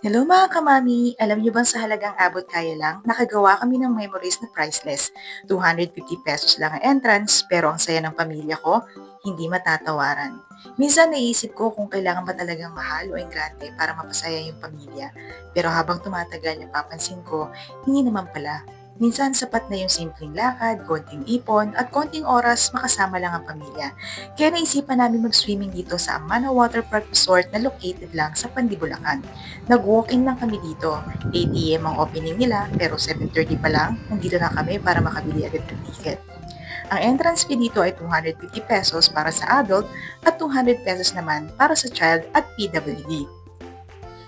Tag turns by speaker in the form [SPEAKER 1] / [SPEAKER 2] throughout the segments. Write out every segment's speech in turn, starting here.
[SPEAKER 1] Hello mga kamami! Alam niyo bang sa halagang abot kaya lang, nakagawa kami ng memories na priceless. ₱250 lang ang entrance, pero ang saya ng pamilya ko, hindi matatawaran. Minsan naisip ko kung kailangan ba talagang mahal o enggrande para mapasaya yung pamilya. Pero habang tumatagal, napapansin ko, hindi naman pala. Minsan sapat na yung simpleng lakad, konting ipon, at konting oras makasama lang ang pamilya. Kaya naisipan namin mag-swimming dito sa Amana Water Park Resort na located lang sa Pandibulacan. Nag-walk-in lang kami dito. 8 AM ang opening nila, pero 7:30 pa lang, nandito na kami para makabili agad ng ticket. Ang entrance fee dito ay ₱250 para sa adult at ₱200 naman para sa child at PWD.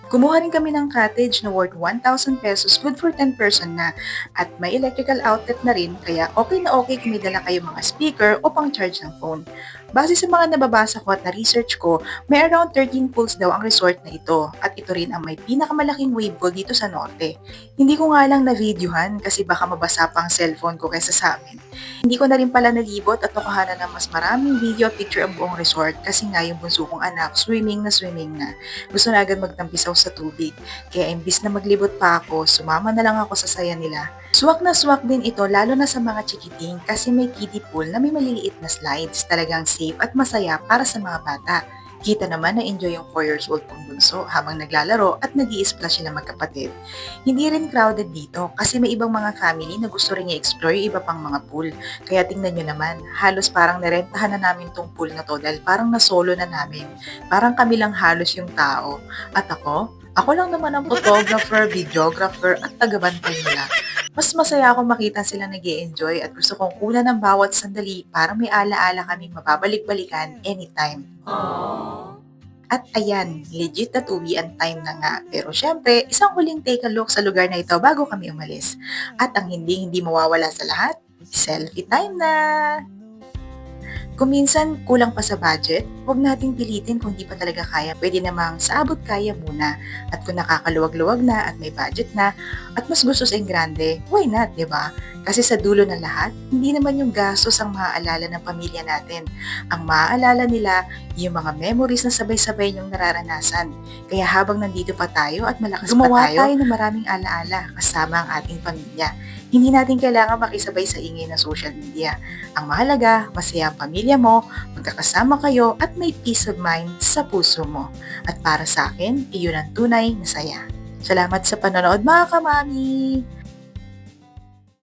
[SPEAKER 1] Kumuha rin kami ng cottage na worth ₱1,000 good for 10 person na at may electrical outlet na rin kaya okay na okay kung may dala kayong mga speaker o pang-charge ng phone. Base sa mga nababasa ko at na-research ko, may around 13 pools daw ang resort na ito at ito rin ang may pinakamalaking wave pool dito sa norte. Hindi ko nga lang na-videohan kasi baka mabasa pa ang cellphone ko kaysa sa amin. Hindi ko na rin pala nalibot at nakuhanan ng mas maraming video at picture ang buong resort kasi nga yung bunso kong anak swimming na swimming na. Gusto na agad magtampisaw sa tubig. Kaya imbis na maglibot pa ako, sumama na lang ako sa saya nila. Suwak na suwak din ito lalo na sa mga chikiting kasi may kiddie pool na may maliliit na slides. Talagang safe at masaya para sa mga bata. Kita naman na enjoy yung 4 years old kong bunso habang naglalaro at nag splash sila magkapatid. Hindi rin crowded dito kasi may ibang mga family na gusto rin i-explore yung iba pang mga pool. Kaya tingnan nyo naman, halos parang narentahan na namin tong pool na to dahil parang nasolo na namin. Parang kami lang halos yung tao. At ako lang naman ang photographer, videographer at tagabantay nila. Mas masaya akong makita sila nag enjoy at gusto kong kunan ng bawat sandali para may ala-ala kaming mababalik-balikan anytime. At ayan, legit na tuwian time na nga. Pero syempre, isang huling take a look sa lugar na ito bago kami umalis. At ang hindi mawawala sa lahat, selfie time na! Kung minsan kulang pa sa budget, huwag nating pilitin kung di pa talaga kaya. Pwede namang sa abot kaya muna. At kung nakakaluwag-luwag na at may budget na at mas gusto sa grande, why not, di ba? Kasi sa dulo ng lahat, hindi naman yung gastos ang maaalala ng pamilya natin. Ang maaalala nila, yung mga memories na sabay-sabay yung nararanasan. Kaya habang nandito pa tayo at malakas gumawa pa tayo ng maraming alaala kasama ang ating pamilya. Hindi natin kailangan makisabay sa ingay ng social media. Ang mahalaga, masaya ang pamilya mo, magkakasama kayo at may peace of mind sa puso mo. At para sa akin, iyon ang tunay na saya. Salamat sa panonood mga kamami!